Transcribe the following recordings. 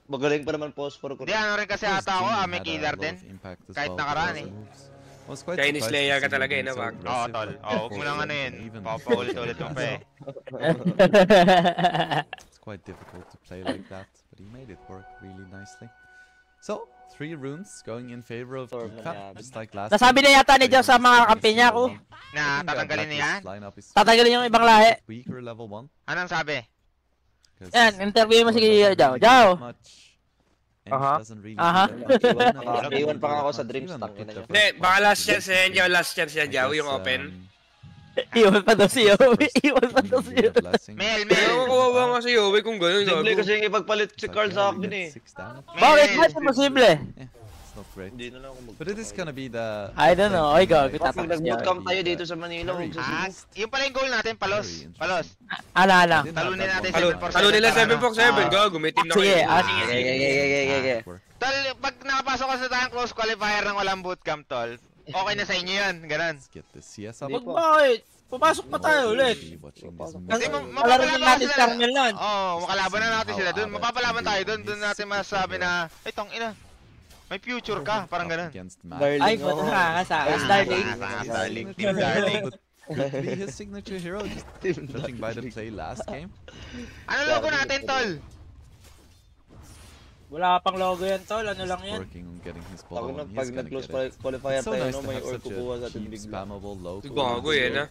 Magaling pa naman phosphor ko. Hindi, ano rin kasi ata ako, may killer din. Kahit nakaraan eh. Chinese layer ka talaga eh, na wag. Oo, tol. Huwag mo lang ano yun. Papaulit-ulit mo pa eh. It's quite difficult to play like that, but he made it work really nicely. So, 3 runes going in favor of Ika, just like last time. Nasabi na yata ni Joe sa mga kampi niya ko. Na tatanggalin niya yan? Tatanggalin yung ibang lahi. Weaker level 1. Anong sabi? Yan, interview mo si Joe. Joe! Aha. Iwan pa ako sa Dream Stack. Hindi, baka last chance yan, Joe. Last chance yan, Joe, yung open. Iwan pa daw si Yowie. Iwan pa daw si Yowie. Mel. Kawawa nga si Yowie kung gano'n. Simple kasi yung ipagpalit si Carl sa akin eh. Bakit ba siya posible? Not great. Hindi na lang ako But it is gonna be the... I don't know. Ay, gago. Pag nag-bootcamp tayo dito sa Manila, huwag sa Yung pala yung goal natin, palos. Ala. Talunin natin 747. Talo nila 747, gago. May team na Sige, Sige. Tol, pag nakapasok ka sa tayong close qualifier ng walang bootcamp, tol, okay na sa inyo yun, ganun. Let's get the CS up. Wag bakit? Papasok pa tayo ulit. Kasi Malaro natin sa Carmel nun. Oo, makalaban na natin sila dun. Mapapalaban tayo dun. Dun natin masasabi na, ay, tong ina. May future ka, parang ganun. Ay, ba't nakakasama? Starling. Starling, Team Starling. Could be his signature hero, just judging by the play last game. Ano logo natin, tol? Wala pang logo yan, tol. Ano lang yan? Working on getting his ball on. Pag nag-close qualifier So tayo, nice to may have or such kukuha sa a atin cheap, bigla. spammable logo. Gago yan, ha?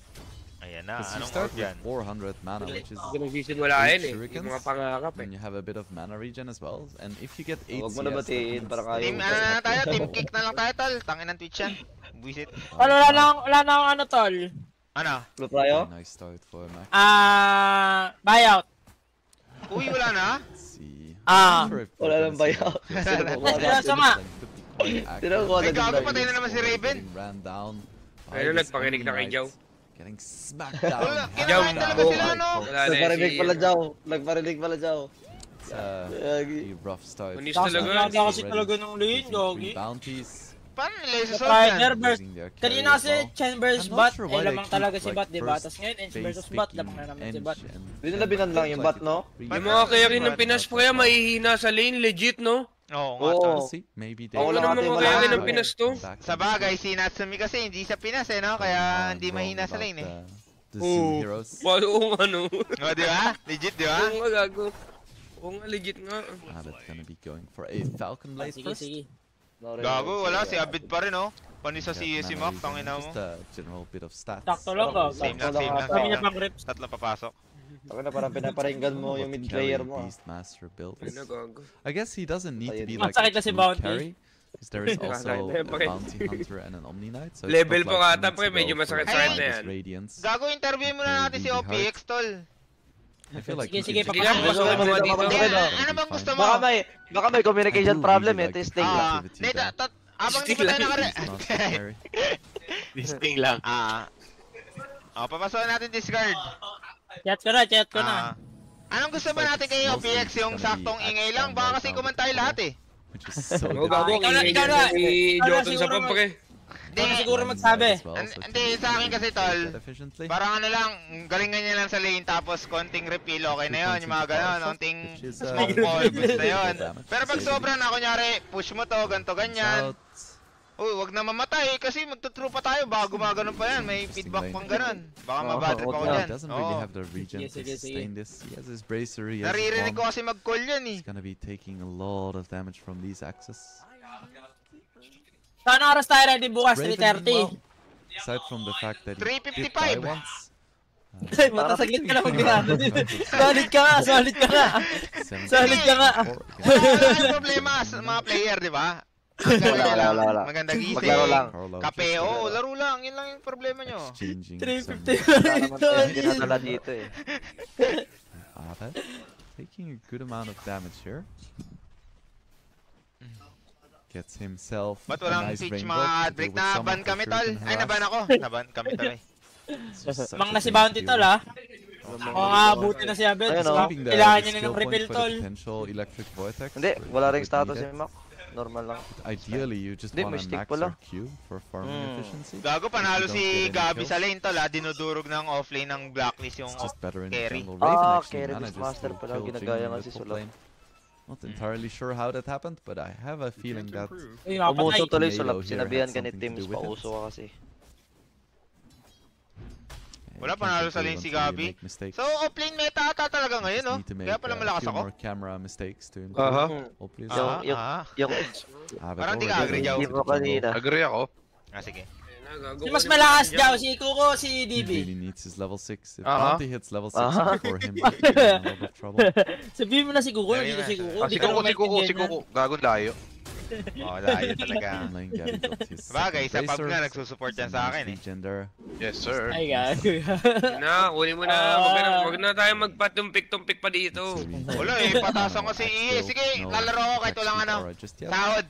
Ayan na, Because you anong start orb with yan? 400 mana, which is Ganun season wala yan eh. Yung mga pangakap eh. then you have a bit of mana regen as well. And if you get 8 Huwag mo na CS, batiin para kaya. Team, ano na tayo? Team kick na lang tayo, tol. Tangin ng Twitch yan. Buisit. Wala na akong ano, tol. Ano? Blue tayo? nice start for Mac. Buyout. Uy, wala na? Let's see. Wala lang buyout. Seryoso nga. Ay, gago, patay na naman si Raven. Ran down. Ayun, nagpakinig na kay Joe. Getting smacked down. Wala, kinakain talaga sila, no? Nagparinig pala, Jow. It's a rough start. Unis talaga. Kasi talaga ng lane, gogi. Bounties. Paano nila isa Strider yan? versus... Kanina kasi Chen versus I'm Bot, not sure why they lamang keep, talaga si like, Bot, diba? first Tapos ngayon, Ench base versus Bot, picking lamang na naman si Ench Bot. and Hindi nila binan lang yung bot, no? Yung mga carry ng Pinas po yan, mahihina sa lane, legit, no? Oo nga, Oo. tol. See, maybe they Ako Wala lang namang natin mga carry malaman ng Pinas to. Sa bagay, si Natsumi kasi hindi sa Pinas eh, no? Kaya hindi mahina sa lane eh. The Zoo Heroes. Oo nga, no? O, di ba? Legit, di ba? Oo nga, gago. Oo nga, legit nga. Abed gonna be going for a Falcon Blade first. Sige. Gago, wala. Si Abid pa rin, oh. Panisa si Mac, tangina mo. Just a general bit of stats. Sakto lang, gogi. Same lang. Kami niya pang rips. Tatlo papasok. Ako na parang pinaparinggan mo yung mid player mo. Beastmaster build. Ay, nagago. I guess he doesn't need to be Ang like sakit a kasi true bounty. carry. Because there is also a Bakit? bounty hunter and an Omni Knight. So Level it's po not like ata, he needs pre, to medyo go for masakit sa like kanya this yan. Radiance. Gago, interview muna natin si OPX, tol. I feel like Sige, he can papasok just- Sige, papasok mo dito. Ano bang gusto mo? Baka may communication problem eh. Testing. Abang di pa tayo nakare... It's not scary. Listing lang. Papasokin natin Discord. Chat ko na. Anong gusto ba natin kay OPX? Yung saktong ingay lang? Baka kasi kumantay lahat eh. Which is so Oo, gago. Ikaw na, Ikaw ikaw na. Si Jotun sa pag, pre. Ikaw na siguro magsabi. Hindi, sa akin kasi tol. Efficiently. Parang ano lang, galingan niya lang sa lane tapos konting refill, okay na yun. Yung mga gano'n, konting smoke ball, gusto na yun. Pero pag sobra na, kunyari, push mo to, ganto ganyan. Uy, wag na mamatay kasi magtutro pa tayo, baka gumagano'n pa yan. May feedback pang gano'n. Baka mabatrip ako He dyan. doesn't really have the regen to sustain this. He has his bracer, he has his Naririnig ko bomb. kasi mag-call yan eh. He's gonna be taking a lot of damage from these axes. Saan oras tayo ready bukas? Raven 3:30. meanwhile, aside from the fact that he did die 3:55. once. Ay, matasaglit ka na mag-ginado dito. Solid ka nga. Solid ka nga. Wala yung problema sa mga player, di ba? Wala. Maganda gising. Maglaro lang. Kape, oo, laro lang. Yun lang yung problema nyo. Exchanging 3:50. Dinadala dito eh. Abed taking a good amount of damage here. Gets himself Ba't a walang nice teach rainbow mga to break deal with na someone ban for kami sure tol? can Ay, harass. naban ako. Naban kami tol eh. It's just such Mang a na si great Bounty hero. tol ha. Kung abuti na si Abed, Ayun, oh. Keeping the kailangan niya skill ng point refill for the tol. potential electric vortex. Hindi, wala ring Would status need si it. Mac. Normal lang. Ideally, you just Hindi, want may to stick max pala. your Q for farming efficiency. Gago, panalo If you don't si get any Gabi kills, sa lane tol ha. Dinudurog ng offlane ng blacklist yung It's just better in the carry. jungle. Raven actually Carry manages Beastmaster to pala. kill Ginagaya Jing nga in si the top Sulat. lane. Not entirely sure how that happened, but I have a feeling that Uy, mapatay. Umuso tuloy Lalo sulap. here Sinabihan had ka ni something to Teams, do with it. pauso ka kasi. Wala, you can't panalo sa improve lane si until you Gabi. make mistakes. So, offlane meta ata talaga ngayon, Just no? need to make Kaya pala a malakas few ako. more camera mistakes to improve. Aha. Hopefully, Yung, Ah, yung, ah. yung, Abed Parang di ka already agree, goes Jao. to Hindi mo the jungle. kanina. Agree ako. Ah, sige. Si mas malakas daw, si Kuko, si He DB. really needs his level 6. If Uh-huh. Bounty hits level 6 Uh-huh. before him, he's in a lot of trouble. Sabihin mo na si Kuko, Sabi nandito mo si na. Kuko. Ah, Di si ka Kuko, naman si Kuko, si maintindihan Kuko. Gagong layo. Oh, layo talaga. Online Gabby got his Bagay, sa second pub Razor. nga nagsusupport yan sa akin eh. Legender. Yes, sir. Ay, gago. Na, kunin mo na. Wag na tayo magpatumpik-tumpik pa dito. Wala eh, patasan ko si Iye. Sige, lalaro ako kahit walang ano. Just yet. Sahod.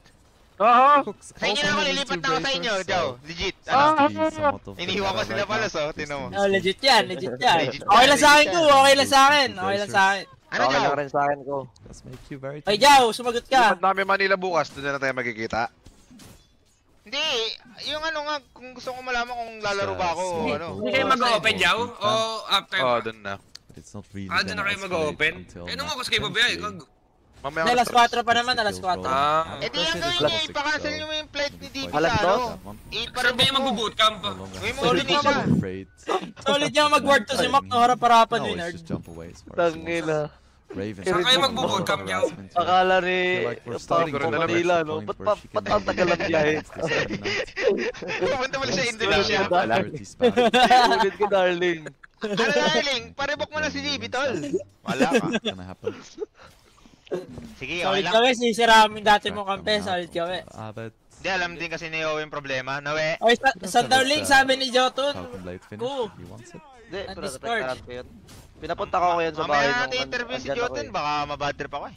Cooks Sa inyo also na ako, has lilipat two na ako sa inyo, Razors, Joe. so Legit. has Ano? to be somewhat of the Iniwan ko meta sila right pala, now. so, Just tinan mo. needs Oh, to legit yan, legit yan. Legit. Okay lang sa akin ko, okay lang sa akin. Okay lang sa akin. Ano, okay lang Joe? rin sa akin ko. Does make you very Ay, tempted. Jao, sumagot ka. Lipat namin Manila bukas, doon na tayo magkikita. Hindi, yung ano nga, kung gusto ko malaman kung lalaro ba ako o ano. Hindi kayo mag-open, Jao? O after? Oo, doon na. But it's not really Doon na gonna kayo escalate mag-open? until Eh, nung Max ako kayo babaya, eventually Mamaya Hindi, alas 4 pa naman, gets the alas kills 4. rolling. Ah. Eh di ang gawin niya, ipakancel niyo yung plate ni DB Alas sa dos? ano. That one. Sabi Iparibok niya mo. mag-bootcamp. No longer Uy, has mo to ulit be siya. afraid. Solid niya mag-word to si Mac, no harap-harapan No, yun. it's just jump away as far as he Tangina. wants. Raven. Saan kayo magbo-bootcamp, Jao? Akala ni Feel like we're Pang starting to Manila, reach no? the point Ba't where she ba't can ang tagal ng biyahe? Pupunta pala sa Indonesia. Ulit ko, darling. Ano darling, paribok mo na si DB, tol. Wala ka. Gonna happen. Sige, okay Solid lang. kami, sisiramin dati mo kampe, solid kami. Abed. Hindi, alam din kasi ni Owen yung problema. Nawe, Oy, Sandarling, sabi ni Jotun. Falcon Blade finish. Cool. He wants it. Hindi, At pero Discord. natatarap ko yun. Pinapunta ko ngayon sa bahay mamaya nung natin interview si andyan ako Jotun, eh. baka mabad trip ako eh.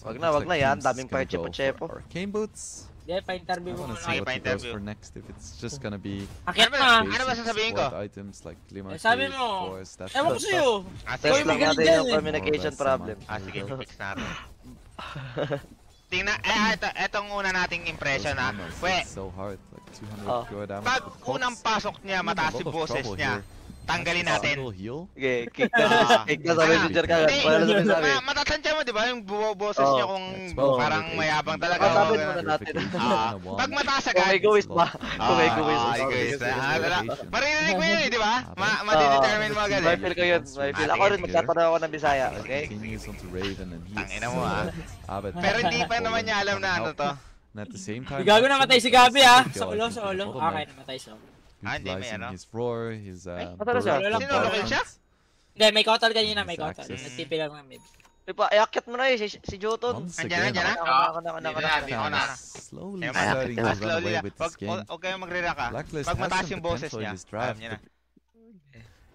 Wag na, wag na yan. Daming pa pa-chepo-chepo. Arcane boots. Hindi, pa-interview I mo wanna muna. see Okay, what he goes pa-interview. for next. If it's just gonna be Akit Ano ba- na. ano ba basic sasabihin ko? support items like Glimmer Sabi Cave, mo. Force, that Ewan ko stuff. sa'yo. Ah, Test sige. lang magaling natin dyan yung eh. communication More or less problem. Ah, sige, Marvel. fix natin. Tingnan, etong una nating impression Those ha. hammers We, hit so hard, like 200 Oh. pure damage. pag with Cox. unang pasok niya, mataas A yung lot of boses trouble niya. here. Tanggalin That's a natin. single heal. Okay, kick na. Kick na sa messenger kagad. Hindi, Wala na sabi sa akin. matatansya mo, di ba? Yung boses Oh. niya kung That's well parang communicated. mayabang talaga. Sabi o mo ganun. na natin. Pag mataas Kung may agad, gawis ba? Kung may gawis. egoist. Wala. Maririnig mo yun eh, di ba? Ma-determine mo agad May eh. feel ko yun. May feel. Ah, Ako rin, sige. magtatanong ako ng Bisaya. Okay? Continues onto Raven and he's Tangina mo, ah. Abed. Pero hindi pa naman niya alam na ano to. And at the same time, Gago namatay si Gabi ah. Sa Kill, I ulo, think, sa with the ulo. bottleneck, Okay, namatay siya. Ah, hindi, may utilizing ano? his roar, his Nasaan na siya? Sinulog siya? Hindi, may kautal kanina, may His kautal. access. Nagtipi lang ng mid. Iakyat mo na eh, si Jotun. Once Andyan na, again, andyan na. Ako na. Hindi na. slowly Ayun, starting to run slowly away lang. with this game. Huwag kayong magre-react ah. Blacklist Pag has mataas some yung boses potential in niya, this draft. alam niya na.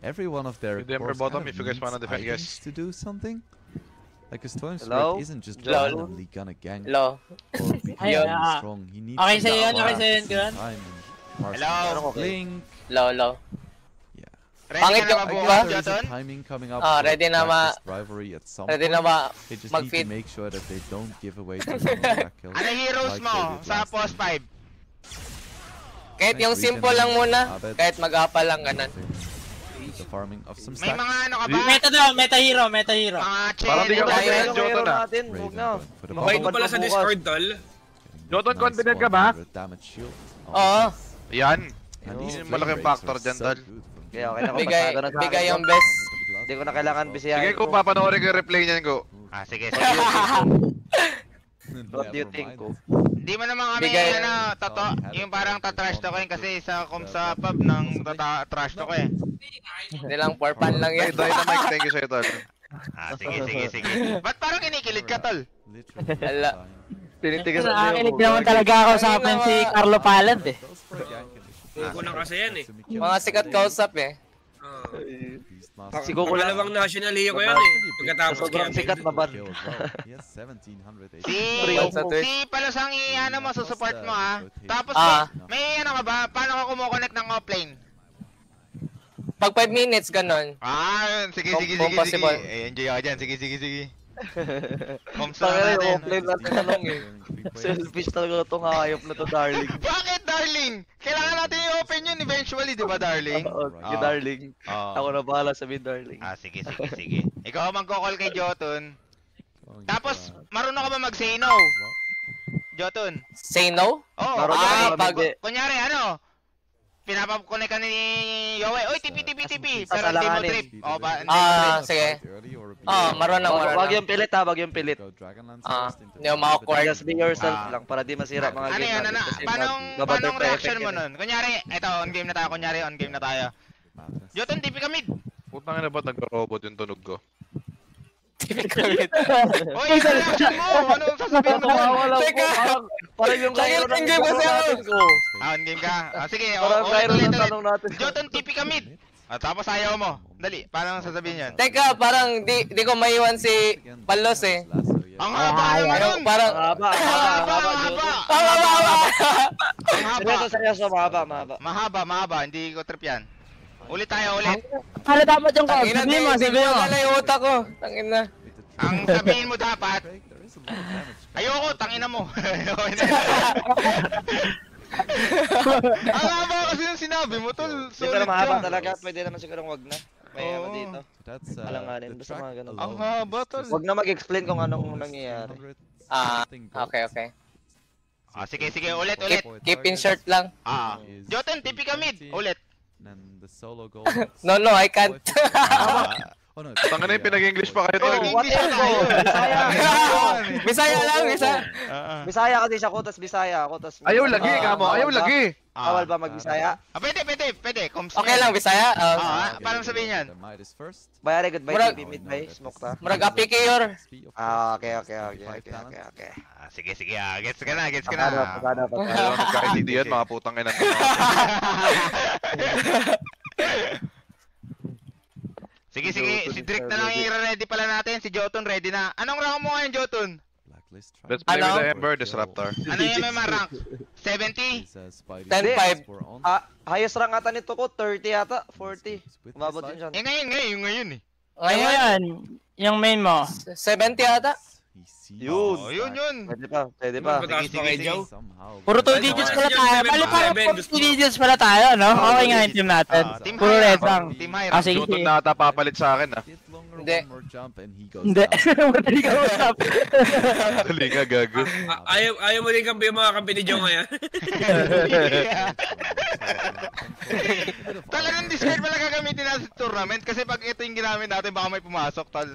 Every one of their Yung Denver cores bottom, kind of if you guys wanna needs defend, items guys. to do something. Like a Storm Hello? Spirit isn't just Hello? randomly gonna gank Hello. or become Ayun, really ah. strong. He needs Okay to sa'yo yan, adapt okay sa'yo yan, at the Kuyan. same time and Mars Hello? can Okay. blink. Low. Yeah. Ready Pangit ka na yung- I mabukas, guess there is a Jotun? timing coming up. Ah, for ready na Blacklist rivalry at some Ready point. na ba They just need mag-feed? to make sure that they don't give away too many back kills. Ano heroes like mo they did sa last post time. 5? Kahit yung Nice simple weekend, lang muna. Abed. Kahit mag-apa lang ganun. The farming of some May stacks. mga ano ka ba? Meta daw, meta hero, meta hero. Mga Parang di ka chain. kaya ano? Jotun ah. natin. Huwag Raven na. going for the Mabait bubble. mo pala sa Discord, tol. Joton, Nice confident ka ba? 100 damage shield. Oo. Yan. And Yung these malaking flame factor breaks are dyan, so tol. good from Kaya okay na ako. Bigay, Pasado na sa bigay akin yung to. best. Hindi ko na kailangan bisiyahin Sige ko, ko. papanoorin ko yung replay niyan ko. Ah, sige, sige. What do you think ko? Hindi mo naman kami, Bigay. ano, yung parang tatrash talk yun kasi sa sa pub ng trash talk eh. Hindi lang, for fun lang Hey, yan. Dynamite, thank you sa'yo, tol. Ah, sige. Ba't parang kinikilig ka, tol? Literally Ala. fine. Tinitigasan Nakikinig naman talaga ako sa akin si Carlo Palant eh. Those for gank and Kuko lang kasi yan eh. Mga sikat kausap eh. Beast Master. Si Goku lang. Pangalawang national hero ko yan eh. Pagkatapos Sobrang kaya. sikat na ban. Kill as well. He has 1700 Si, Sa Twitch. si Palasang ano mo, susupport mo ha. Tapos Ah. may ano ka ba, paano ka kumukonect ng offlane? Pag 5 minutes, ganun. Ah, sige. Kung possible. Eh, enjoy ako dyan, sige. Comms Tangina na yung natin. offline natin tanong eh. Selfish talaga itong hayop na to, darling. Bakit, darling? Kailangan natin i-open yun eventually, di ba, darling? Oo, sige, darling. Oo. Ako na bahala sabihin, darling. Ah, sige. Ikaw ang magkokall kay Jotun. Tapos, marunong ka ba mag-say no? Jotun. Say no? Oo, kunyari, ano? Pinapap-connect ka ni Yowie. Oy, tipi. Pero hindi mo trip. O ba? Sige. Marunong. Wag yung pilit ha, wag yung pilit. Hindi mo ma-awkward. Just be yourself lang para di masira mga Ano game yan, natin. Kasi Paano reaction mo nun? Kunyari, eto, on game na tayo. Jotun, tipi ka mid. Putang ina ba nagro-robot yung tunog ko? Oy, ano reaction mo? Ano sasabihin mo? Teka! Parang yung Lagi kayo in game kasi ako. On game ka. Sige, Parang kayo ng tanong natin. Jotun, tipi ka mid. Tapos ayaw mo. Dali, paano sasabihin yan? Teka, parang di ko maiwan si Palos eh. Ang haba naman nun! Parang... Mahaba. Ang haba! Seryoso, mahaba. Mahaba, hindi ko trip yan. Ulit tayo. Ano dapat yung call? Tangina, Sabihin mo. wala yung utak ko. Tangina. Ang sabihin mo dapat, ayoko, tangina mo. Ang haba kasi yung sinabi mo, tol. Pero mahaba talaga, pwede naman siguro wag na. May ano dito. That's Alanganin, basta mga ganun. Ang haba, tol. Wag na mag-explain kung anong nangyayari. Okay. Sige, ulit. Keep in short lang. Jotun, tipi ka mid. Ulit. And the solo goal. No, I can't. Oh no. Tanga na yung pinag-English pa kayo, tol. English na tayo. Bisaya lang. Bisaya kasi siya ko, tas Bisaya ako, tas... Ayaw lagi, kamo. Ayaw lagi. Bawal ba mag-Bisaya? Pwede. Okay lang, Bisaya. Paano sabihin yan? Bayari, goodbye, TV, mid-bye, smoke ta. Murag api kayor. Okay. Sige, gets ka na. Ayaw nagkaintindihan, mga putang ina. Sige, si Drake na lang i-ready pala natin. Si Jotun ready na. Anong rank mo ngayon, Jotun? Let's play with the Ember Disruptor. Ano yung MMA rank? 70? 10-5. Highest rank ata nito ko, 30 yata, 40. Umabot din siya. Ngayon eh. Ngayon, yung main mo. 70 ata. Yun. Pwede pa. Sige. Puro 2 digits pala tayo. Bali parang 2 digits pala tayo, no? Okay nga yung team natin. Puro red lang. Team high Ah, sige. Jotun na ata papalit sa akin, ah. Hindi. Hindi. Madali ka usap. Dali nga, gago. Ayaw mo din kampi yung mga kampi ni Joe ngayon. Talagang Discord pala gagamitin natin sa tournament kasi pag ito yung ginamit natin baka may pumasok, tal.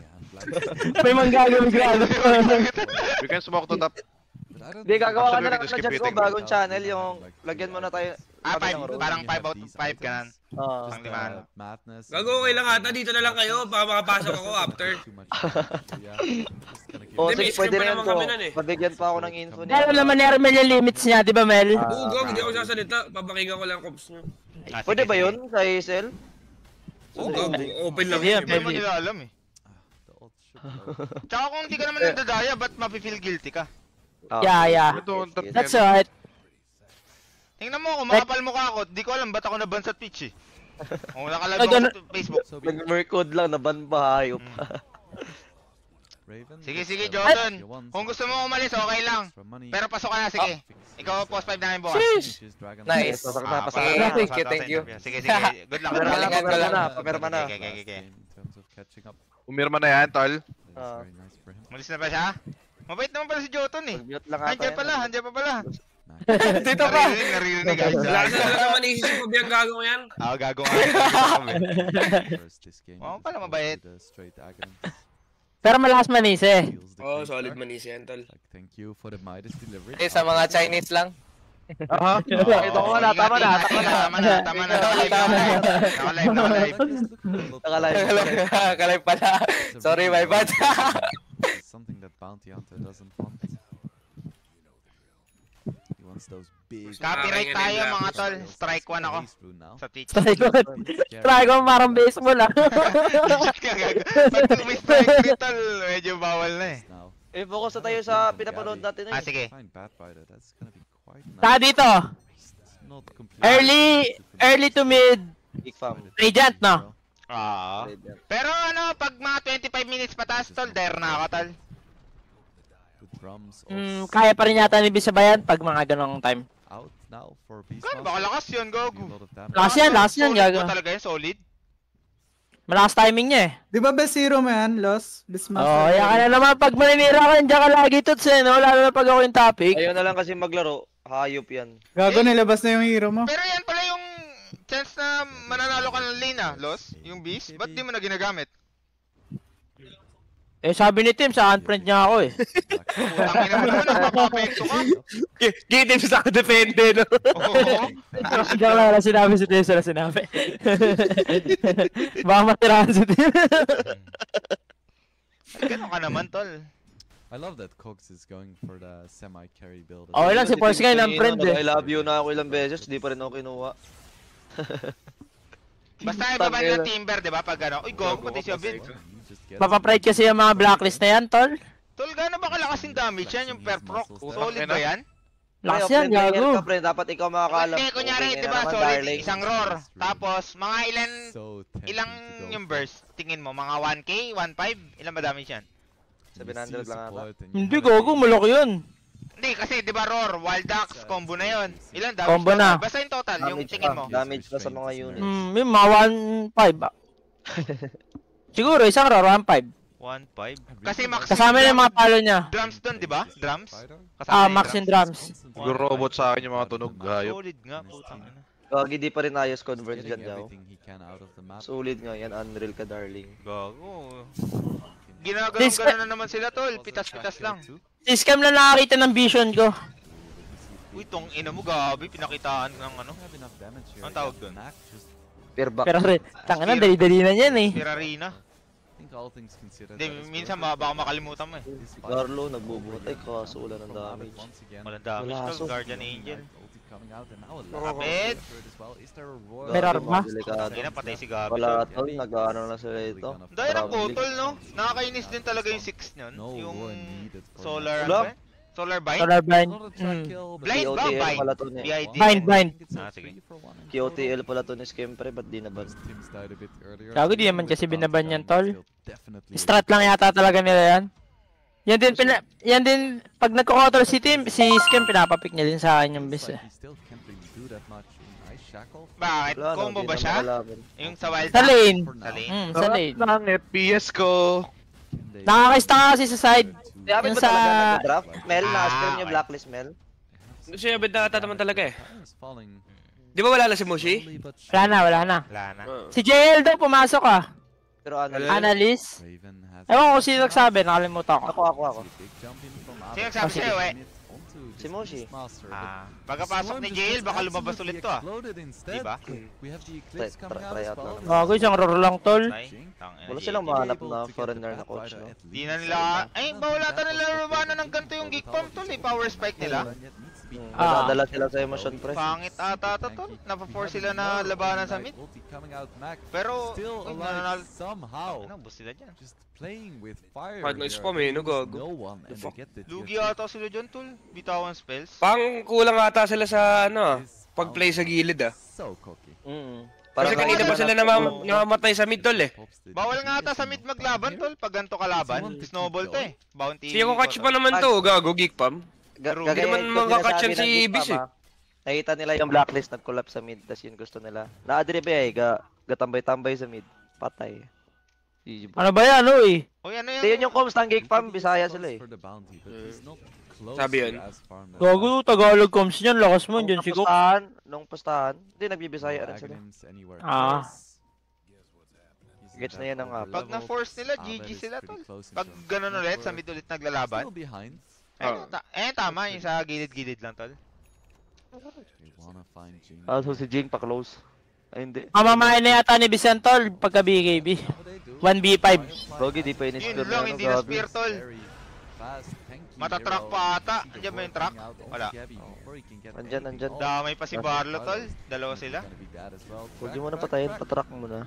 May manggagawin grado. We can smoke to top. Hindi, gagawa ka na lang Actually, na dyan ko, bagong channel, yung lagyan mo na tayo. 5, parang 5 out of 5 ka nan. Oo. Ang limano. Gago, okay lang ata. Dito na lang kayo. Baka makapasok ako after. Oo, Hindi, sige, may pwede script pa na yan naman ko. kami nun eh. Pabigyan pa ako ng info niya. Alam naman ni Armel yung limits niya, di ba Mel? Oo, gago. Hindi ako sasalita. Papakingan ko lang kops nyo. Pwede ba yun sa Hazel? Oo, gago. Open lang Pwede yan, yun. Hindi mo nila alam eh. Tsaka kung hindi ka naman nagdadaya, ba't mafe-feel guilty ka? Yeah. That's alright. Tingnan mo, kung makapal mukha ako, di ko alam ba't ako naban sa Twitch eh. Kung nakalive ako sa Facebook. Nag-mercode lang, naban ba? Hayop. Sige, Jordan. Kung gusto mo umalis, okay lang. Pero pasok ka na, sige. Ikaw, post 5 namin bukas. Nice. Thank you. Sige. Good luck. Pamirma na. Okay. Umirma na yan, tol. Malis na ba siya? Mabait naman pala si Jotun eh. Mute lang ata. Andiyan pa pala. Dito pa. Naririnig guys. Lasa na naman isisip ko biyang gago yan. Gago nga. Oo pala mabait. Pero malakas manis eh. Oo, solid manis yan, tol. Thank you for the Midas delivery. Sa mga Chinese lang. Aha. Ito ko na, tama na. Nakalive. Kalay pala. Sorry, my bad. Something that Bounty Hunter doesn't want. He wants those big. Copyright tayo mga tol. Strike 1 ako. Sa Twitch. Try ko parang baseball ah. Pag may strike 3 tol, medyo bawal na eh. Focus na tayo sa pinapanood natin eh. Sige. Saka dito. Early to mid. Big fam. Radiant, no? Pero ano, pag mga 25 minutes patas tol, dare na ako tol. Kaya pa rin yata ni Bisabayan pag mga ganong time. Baka lakas yun, Gogo. Lakas yan, Solid gago. ba talaga yun, solid? Malakas timing niya eh. Di ba best hero mo yan, Los? Best master. Oo, yan ka na naman. Pag maninira ka, nandiyan ka lagi, Tots eh, no? Lalo na pag ako yung topic. Ayaw na lang kasi maglaro. Hayop yan. Gago, nilabas na yung hero mo. Pero yan pala yung chance na mananalo ka ng lane Los? Yung beast? Ba't di mo na ginagamit? Eh, sabi ni Tim, sa unfriend niya ako eh. Ang ina mo naman, nagpapapekto ka. Gitim sa defende, no? Oo. Diyan lang na sinabi si Tim, sila sinabi. Baka matirahan si Tim. Gano'n ka naman, tol. I love that Cox is going for the semi-carry build. Okay lang, si Force Guy ng friend eh. I love you na ako ilang beses, di pa rin ako kinuha. Basta ibaba nila Timber, di ba? Pag ano, uy, go, pati si Abid. Papapride kasi yung mga blacklist na yan, tol. Tol, gano'n ba kalakas yung damage yan? Yung per proc? Solid ba yan? Lakas yan, gago. Dapat ikaw makakaalam. Hindi, kunyari, di ba, solid, isang roar. Tapos, mga ilang yung burst, tingin mo, mga 1k, 1.5? Ilan ba damage yan? 700 lang ata. Hindi, gago, malaki yun. Hindi, kasi di ba roar, wild axe, combo na yun. Ilan damage? Combo na. Basta yung total, yung tingin mo. Damage pa sa mga units. Yung mga 1.5 ah. Siguro, isang roar, 1.5. 1.5? Kasi max Kasama na yung mga palo niya. drums dun, di ba? Drums? Max and drums. Siguro robot sa akin yung mga tunog. Hayop. Solid nga, putang ina. Gagi, di pa rin ayos convert dyan daw. Everything he can out of the map. Solid nga yan, Unreal ka darling. Gago. Ginaganon na naman sila, tol. Pitas-pitas lang. Si Scam lang nakakita ng vision ko. Uy, tong ina mo, gabi. Pinakitaan ng ano. Anong tawag dun? Peerback. Pero tanga na, dali-dali na yan eh. Pirarina. Hindi, minsan baka makalimutan mo eh. Garlo, nagbubuhat. Ay, kaso wala ng damage. Walang damage Wala, tol, so- Guardian Angel. Kapit! May arma? Hindi na, patay si Gabi. Wala tol, nag-ano na sila ito. Dahil ang botol, no? Nakakainis din talaga yung 6 nyon. Yung solar, Wala. ano ba? Solar bind? Solar bind. Blind ba? KOTL Bind? pala to ni. Bind. Sige. KOTL pala to ni Skempre, ba't di naban? Gago, di naman kasi binaban yan, tol. Strat lang yata talaga nila yan. Yan din, pag nagko-control si Tim, si Scam, pinapapick niya din sa akin yung bis eh. Bakit? Wala, Combo di ba na siya? makalaban. Yung sa wild Sa lane. Sa lane? Sa lane. Ang FPS ko. Nakakaista ka kasi sa side. Di Abid Yung ba sa... talaga nag-draft? Mel, na-screen yung blacklist, Mel? Si Abed na naman talaga eh. Di ba wala na si Mushi? Wala na. Wala na. Si JL daw, pumasok ah. Pero ano? Analyst. Ewan ko kung sino nagsabi, nakalimutan ko. Ako. Sino nagsabi sa'yo eh? Si Moshi. Pagkapasok ni Jail, baka lumabas ulit to ah. Diba? Try out lang. Gago, isang roar lang, tol. Wala silang mahanap na foreigner na coach, no? Di na nila, ay bawala ta nila lumaban ng ganito yung geek pump tol eh, power spike nila. Nadadala sila sa emotion, pre. Pangit ata to tol, napa-force sila na labanan sa mid. Pero, uy, nananalo. Anong boost sila dyan? Kahit nag-spam eh, no gago. Lugi ata sila dyan tol, bitawan spells. Pang kulang ata sila sa ano pag-play sa gilid ah. Kasi kanina pa sila namamatay sa mid tol eh. Bawal nga ata sa mid maglaban tol, pag ganito kalaban, snowball to eh. Bounty. Siya ko catch pa naman to, gago, geek pam. Hindi naman makakatch yan si Ibis eh. Nakita nila yung blacklist, nag-collapse sa mid, tas yun gusto nila. Na-adrib eh, gatambay-tambay sa mid, patay. Ano ba yan, uy? Uy, ano Hindi yun yung comms ng Geek Farm, Bisaya sila eh. Sabi yun. Gago, Tagalog comms niyan, lakas mo dyan siguro. Nung pustahan, hindi nagbibisaya rin sila. Gets na yan ang app. Pag na-force nila, GG sila tol. Pag ganun ulit, sa mid ulit naglalaban. Tama, yung sa gilid-gilid lang tol. So si Jing pa-close. Ay hindi. Mamamahin na yata ni Vicentol pagka BKB. 1v5. Gogi, di pa Yun in-spear lang, na hindi na spear tol. Matatrack pa ata. Andiyan ba yung truck? Wala. Nandyan. Damay pa si Barlo tol. Dalawa sila. Huwag mo na patayin, patrack mo na.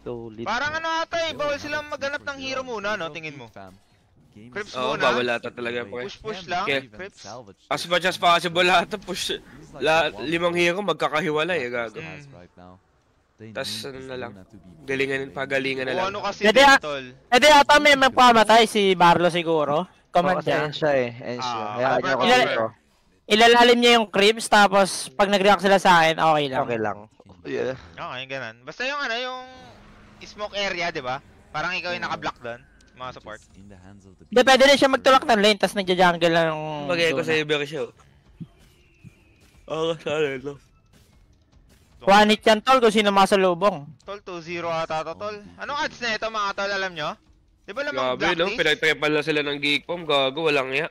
Solid. Parang ano ata eh, bawal silang maghanap ng hero muna no, tingin mo. Crips Oo, muna. bawal ata talaga po eh. Push lang, Okay. Crips. As much as possible lahat push. Limang hero magkakahiwalay eh, gago. Tas ano na lang. Pagalingan na lang. O ano kasi Pwede din tol. ata may magpamatay si Barlo siguro. Command Kasi niya. siya eh, Ensure. Hayaan niyo ako Ilal- dito. Ilalalim niya yung creeps tapos pag nag-react sila sa akin, okay lang. Okay lang. Yeah. Okay, ganun. Basta yung ano, yung smoke area, di ba? Parang ikaw yung naka-block doon, mga support. Hindi, pwede rin siya magtulak ng lane, tapos nagja-jungle lang yung... Mag-echo sa Iber siya. Oo, sana ito. One hit yan, tol, kung sino masalubong. Tol, 2-0 ata to, tol. Anong odds na ito, mga tol, alam nyo? Di ba lamang Grabe, no? blacklist? Pinagtripan lang sila ng Geekpom. Gago, walang iya.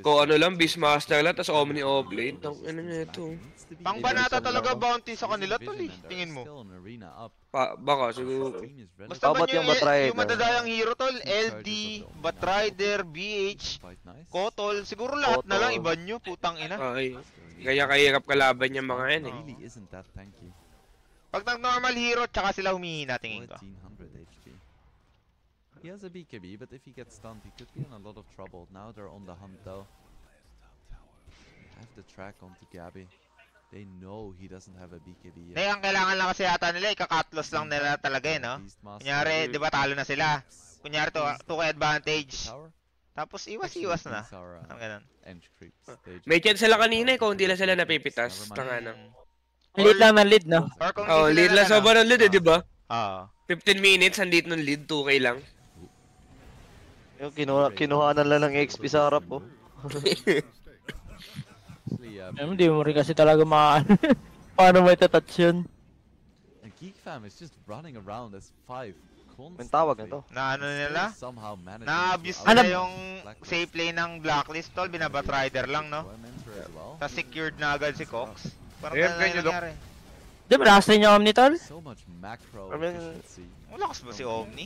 Kung ano lang, Beastmaster lang, tapos Omni Oblade. Ang ano na ito. Pangbanata talaga bounty sa kanila, tol, eh. Tingin mo. Baka, siguro. Basta ba yung yung Batrider? madadayang hero, tol? LD, Batrider, BH, Kotol. Siguro lahat na lang, iba nyo, putang ina. Ay. Kaya kahirap kalaban yung mga yan eh. Pag nag-normal hero, tsaka sila humihina, tingin ko. He has a BKB, but if he gets stunned, he could be in a lot of trouble. Now they're on the hunt though. They have the track onto Gabby. They know he doesn't have a BKB yet. Ang kailangan lang kasi yata nila, ikakatlos lang nila talaga eh, no? Kunyari, di ba talo na sila? Kunyari, 2K advantage. Tapos iwas-iwas na. Ang ganun. May chance sila kanina eh, kung hindi lang sila napipitas. Tanga na. Lead lang ng lead, no? Oo, lead lang. Sobrang lead eh, di ba? Oo. 15 minutes, ang lead ng lead, 2K lang. Yung kinuhanan lang ng XP sa harap, oh. Hindi mo rin kasi talaga paano may tatouch yun. And Geek Fam is just running around as 5. May tawag na to. Na ano nila? Somehow managing Na-abuse to nila yung safe lane ng Blacklist, tol. Binabatrider lang, no? Tapos secured na agad si Cox. Parang ganyan nangyari. Di ba, last rin yung Omni, tol? so much macro I mean, efficiency. Malakas ba si Omni?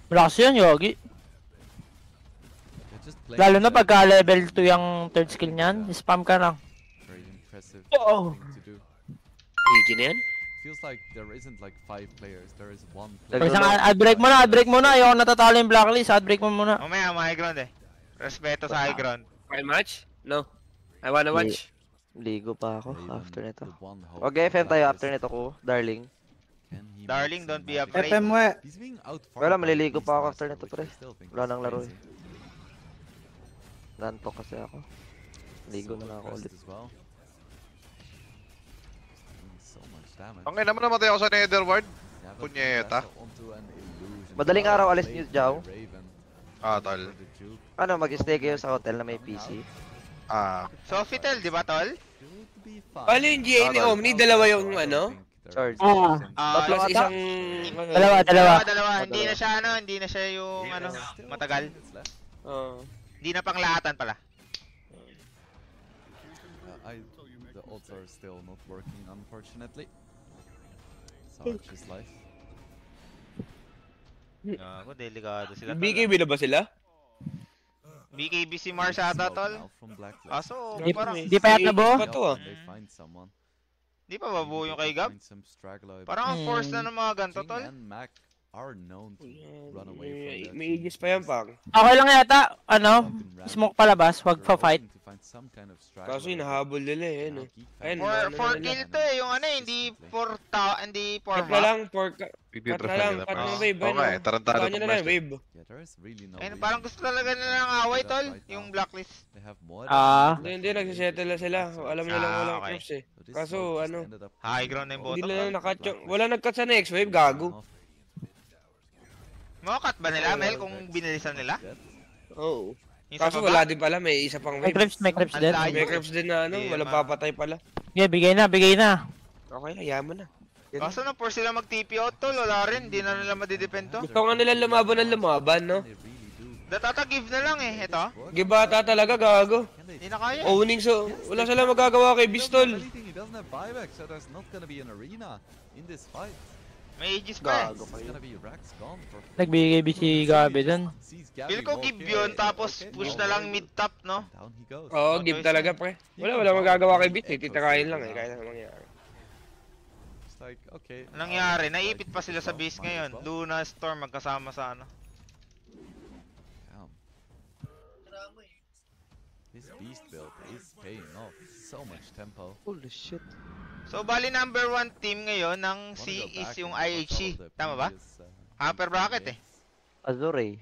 Malakas yun, Yogi. They're just playing Lalo na safe. pagka level 2 yung third skill niyan, spam ka lang. Very impressive Oh. thing to do. Higi na yan? Feels like there isn't like 5 players. There is 1 Pag player. isang ad-break mo na, ad-break mo na. Ayoko natatalo yung blacklist, ad-break mo muna. Mamaya, high ground eh. Respeto sa high ground. Final match? No. I wanna watch. Ligo pa ako after nito. The one hope Okay, for FM tayo Blacklist. after nito ko, darling. Can he Darling, make don't some be magic? afraid. FM we. He's being outfarmed Wala, by maliligo pa ako Beastmaster, after nito, which pre. I still think Wala is nang laro crazy. Nantok kasi ako. Ligo na lang ako Solo ulit. crest as well. Doing so much damage. Ang ina mo namatay ako sa Netherward. Never Punyeta. press onto an illusion. Madaling araw, alis niyo, Jao. Raven. Ah, tol. The juke Ano, mag-stay kayo sa hotel na may PC? Ah. Sofitel, di ba, tol? should be fine. Ano yung GA ni Omni? Dalawa yung ano? Charge. Ah. Tatlo Plus ata? isang... Dalawa. Hindi na siya ano, hindi na siya yung ano, matagal. Hindi na panglahatan pala. The odds are still not working, unfortunately. Such is life. Ako, delikado sila. BKB na ba sila? BKB si Mars ata, tol. Now from Blacklist. Kaso, parang, Di pa yat na buo? Pa to ah. They find someone. di pa babuo yung kay Gab? Find some straggler. Parang ang force na ng mga ganito, King tol. and Mac are known to run away from that. May aegis pa yan, pang. Okay lang yata, smoke palabas, wag pa fight. To find some kind of Kaso straggler. hinahabol nila eh, ano. Ayun, For kill to eh, yung ano, hindi for Cut na map. lang, cut na lang, cut ng wave, ano. Okay, tarantado Cut nyo na lang, tong wave. Yeah, there is really no Ayun, reason parang gusto talaga nila ng away, tol. Yung Blacklist. They have more Ah. Hindi, nagsisettle na sila. Alam nila walang okay. crops eh. So this Kaso, smoke just ano, ended up High ground na yung hindi bottom. nila nakat yung... Wala nag-cut sa next wave, gago. Makakat ba nila, Mel, kung binilisan nila? Oo. Yung sa Kaso baba? wala din pala, may isa pang May wave. creeps din. Ang May creeps din na ano, Hindi, walang ma- papatay pala. Okay, bigay na. Okay na, yaman na. Kaso na force sila mag-TP out, tol. Wala rin, hindi na nila madidepend to. Gusto nga nila lumaban ng lumaban, no? They really do. Datata give na lang eh, ito. Gibata talaga, gago. Hindi na kaya. Owning so, wala sila magagawa kay Bistol. Anything, he doesn't have buyback, so there's not gonna be an arena in this fight. May aegis pa eh. Gago It's gonna be Rax gone for Nagbigay si Gabi dun. sees Gabby Feel ko walk give in. yun, tapos Okay, push no na lang worries. mid-top, no? Down he goes. Oo, give talaga, pre. Wala magagawa kay Bit, titirahin lang eh, kahit anong mangyari. It's like, okay. Anong nangyari? Naipit pa sila sa base ngayon. Luna, Storm, magkasama sa ano. Damn. This beast build is paying off. So much tempo. Holy shit. So, bali number 1 team ngayon ng C is yung IHC. Tama ba? Upper bracket eh. Azure.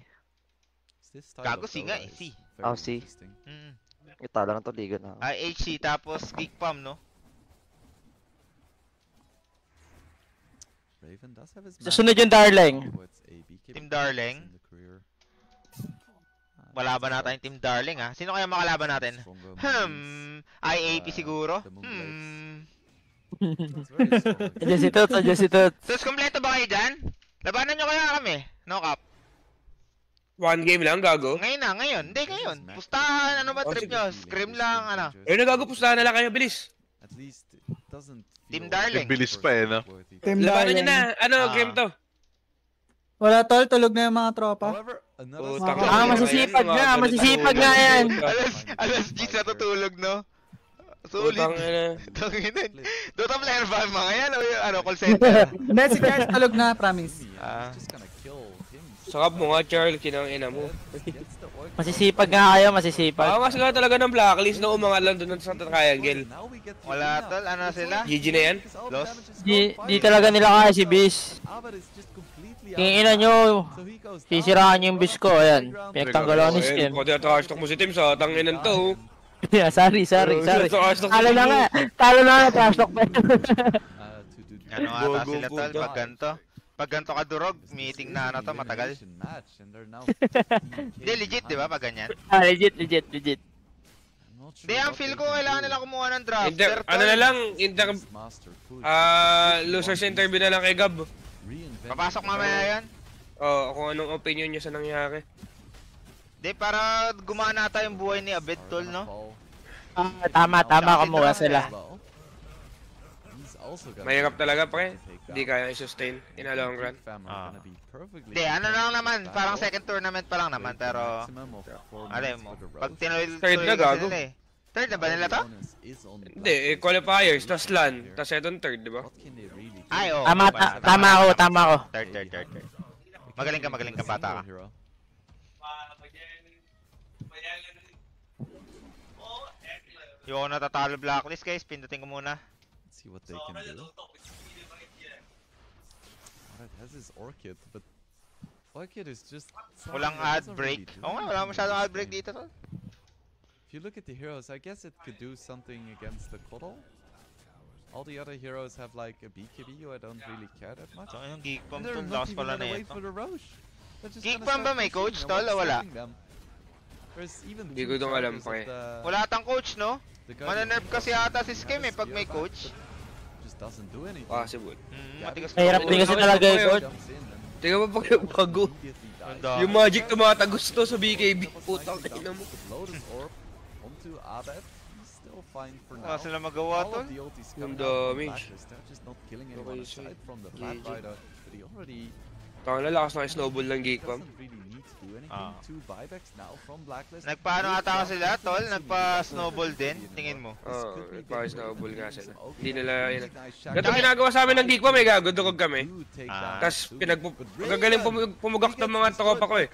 Gago, C nga eh, C. Oh, C. Mm. Ito lang to, ligo na ako. IHC tapos Geek Pam, no? Raven does have his Susunod yung Darling. Team Darling. Malaban natin yung Team Darling ha. Sino kaya makalaban natin? IAP siguro? Andiyan si Tot, andiyan si Tot. Sus, kompleto ba kayo dyan? Labanan nyo kaya kami. No cap. One game lang, gago. Ngayon na, ngayon. Hindi, ngayon. Pustahan, ano ba trip nyo? Scrim lang, ano. Eh, nagago, pustahan na lang kayo, bilis. At least it doesn't Team Darling. Bilis pa eh, no? Team Labanan nyo Darling. na. Ano, game to? Wala tol, tulog na yung mga tropa. However, Masisipag nga, masisipag nga yan. Alas G natutulog, no? Sulit. Putang ina. Tanginin. Dota player ba ang mga yan? O yung ano, call center? Hindi, si Charles tulog na, promise. just gonna kill him. Sakap mo nga, Charles, kinang ina mo. Gets the orc. Masisipag nga kayo, masisipag. Mas nga talaga ng blacklist na umangat lang doon sa triangle. Now we get Wala tol, ano sila? GG na yan. Lost? Di talaga nila kaya si Bis. Abbott is just completely Kingina nyo, So he goes down. sisiraan nyo yung Bis ko, ayan. Pinagtanggol ako ni Skim. Kung tinatrash talk mo si Tim sa tanginan to. Sorry. Talo na nga, trash talk pa. Ano ata sila tol, pag ganito? Pag ganito ka durog, meeting na ano to, matagal. Hindi, legit di ba pag ganyan? Legit. Hindi, ang feel ko kailangan nila kumuha ng drafter tol. Ano na lang, losers interview na lang kay Gab. Papasok mamaya yan. Oo, kung anong opinion niya sa nangyari. Hindi, para gumana ata yung buhay ni Abed tol, no? Tama, kumuha sila. Mahirap talaga pre, hindi kaya i-sustain in a long run. Hindi, ano lang naman, parang second tournament pa lang naman, pero alam mo, pag tinuloy Third na, gago. nila eh. Third na ba nila to? Hindi, qualifiers, tas LAN, tas etong third, di ba? Ay, oo. Tama ako. Third. Magaling ka, bata ka. Yung ako natatalo blacklist guys, pindutin ko muna. See what they can do. Alright, has his Orchid, but Orchid is just Walang ad break. Oo nga, wala masyadong ad break dito tol. If you look at the heroes, I guess it could do something against the Koddle. All the other heroes have like a BKB, I don't really care that much. So yung Geek Pump They're tol, not lakas even pala na gonna wait ito. for the Roche. They're just Geek gonna Pump ba start may pushing coach them. tol What's o wala? stopping them? There's even Hindi two ko dong alam, charges pre. of the- Wala atang coach no? the guy Mana-nerf who kasi ata si Skim eh pag may coach. just doesn't do anything. Possible. Matigas Mahirap din kasi talaga yung coach. Jumps in and Tingnan mo pag bago. immediately dies. Yung magic tumatagos to sa BKB. Putang ina mo. Lotus Orb onto Abed. He's still fine for Wala now. sila magawa All tol. of the ultis Yung coming out from damage. Blacklist, they're just not killing anyone Okay, aside from the GG. Flat Rider. But he already Tanga na lakas ng snowball ng Geek Pump. doesn't really need to do anything. Two buybacks now from Blacklist. Nagpaano ata sila tol? Nagpa-snowball din, tingin mo. Oo, nagpa-snowball nga sila. Hindi nila yun. Nice Ganito ginagawa sa amin ng Geek Pump, may gago, dukog kami. Tas But gagaling pumugak ng mga tropa ko eh.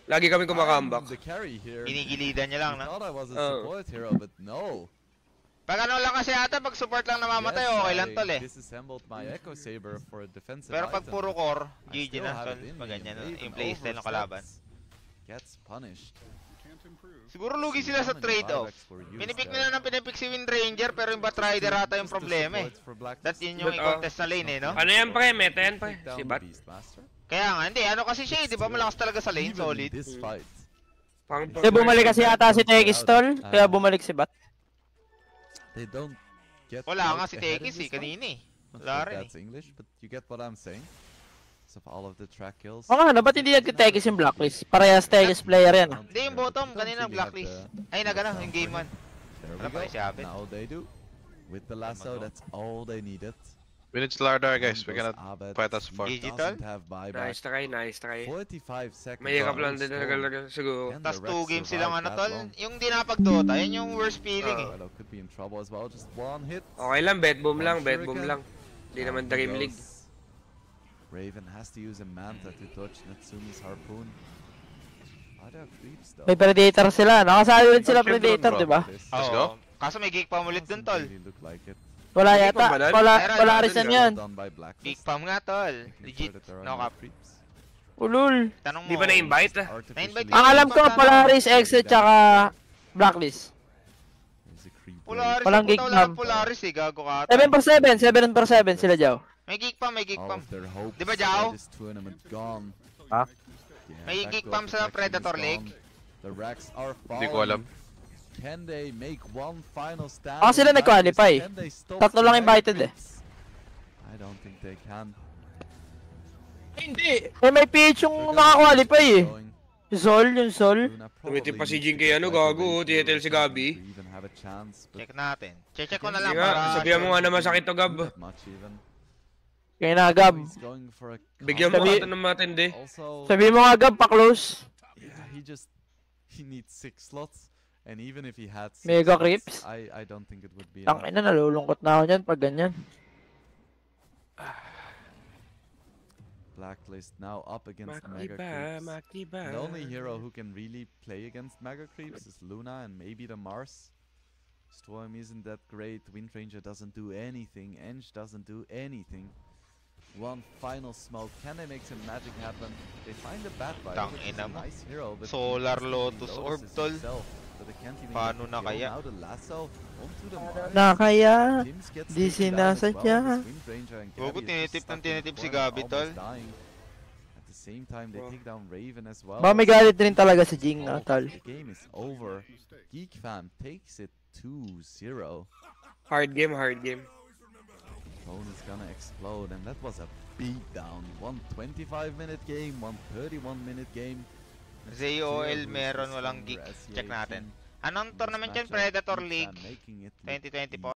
Lagi kami kumakambak. The carry here. Pinigilidan niya lang He no? thought I was a Oh. support hero, but no. Pag ano lang kasi ata, pag support lang namamatay, Yes, okay lang I tol eh. disassembled my Echo Saber for a defensive Pero pag item, puro but core, I GG still na have tol. it in Pag me, ganyan and yung Raven playstyle ng kalaban. gets punished. Siguro lugi sila sa trade-off. Pinipik nila ng pinipik si Wind Ranger, pero yung Batrider ata yung problema eh. That yun yung i-contest na lane eh, no? Ano yan pre? Meta yan pre? Si Bat? Kaya nga, hindi. Ano kasi siya eh, di ba? Malakas talaga sa lane, solid. This fight. Kaya bumalik kasi ata si Tekis tol, kaya bumalik si Bat. They don't get Wala nga out si ahead in Tekis this eh, fight. kanina eh. Not Wala sure if rin eh. that's English, but you get what I'm saying. So for all of the track kills. O nga, ba't hindi nag-Tekis yung blacklist? Parehas Tekis player yan. Hindi, yung bottom, kanina blacklist. Ay, nagano, yung game 1. There Ano we pa go. si Abed? Now they do. With the lasso, that's all they needed. We need Slardar, guys. We Goes cannot Abed. fight us for. Digital? Doesn't have buyback. Nice try. 45 seconds. Mahirap on lang din Storm. talaga siguro. And Tas the 2 Rex games silang survived ano that tol. long. Yung di napag-Dota, yun yung worst feeling eh. Hello could be in trouble as well. Just one hit. Okay lang, bet boom lang. Shuriken. Hindi naman Down Dream he League. goes. Raven has to use a Manta to dodge Natsumi's harpoon. Are there creeps though? May Predator sila, nakasali rin sila Predator, di ba? Let's Oo. go. Kaso may geek pa ulit dun tol. Really look like it. Wala Hindi yata, pa ba nun? Polaris yan yan. Done by Blacklist. Geek pam nga tol. Making Legit. sure that there are No no cap. creeps. Ulul. Tanong mo. Di ba na-invite? Artificially Ang alam ko, Polaris, Exit, tsaka Blacklist. there's a creep Polaris, Walang puta, geek wala pam. ng Polaris eh, gago ka ata. 7 per 7 sila Jow. May geek pump, may geek All pump. of their hopes Di ba, for Jao? this tournament gone. Ha? Yeah, May geek backdoor pump sa protection Predator is Lake. gone. The racks are Hindi ko alam. falling. Can they make one final stand? Ah, sila on nag-qualify. Blacklist? Can they stop Tatlo the lang invited eh. Megacrips? I don't think they can. Hindi. Eh, may PH yung nakakwalify eh. Yung Sol. Tumitin pa si Jing kay ano, gago, tiyatel si Gabi. Check natin. Check ko na lang Sige nga, para... sabihan mo nga na masakit to, Gab. Kaya na, Gab. Bigyan mo ka ito ng matindi. Sabihin mo nga, Gab, pa-close. Yeah, he needs 6 slots. And even if he had 6 Mega slots, creeps. I don't think it would be enough. Tangina, nalulungkot na ako dyan pag ganyan. Blacklist now up against Mega Creeps. The only hero who can really play against Mega Creeps is Luna and maybe the Mars. Storm isn't that great. Wind Ranger doesn't do anything. Enge doesn't do anything. One final smoke. Can they make some magic happen? They find a bad vibe, which is a nice hero, but Solar Lotus Orb, tol. Paano na kaya? Now the lasso onto the Mars. Na kaya, Tims gets di taken down as well sinasadya. as Wind Ranger and Gogo, Gabby is just tinitip ng stuck in tinitip the si corner, Gabby, almost tol. dying. At the same time, they take down Raven as well. Baka may galit rin talaga si Jing na, tol. The game is over. Geek Fam takes it 2-0. Hard game, hard game. Phone is gonna explode, and that was a beatdown. 125-minute game, 131-minute game. ZOL meron, walang geek. Check natin. Anong tournament yan? Predator League 2024?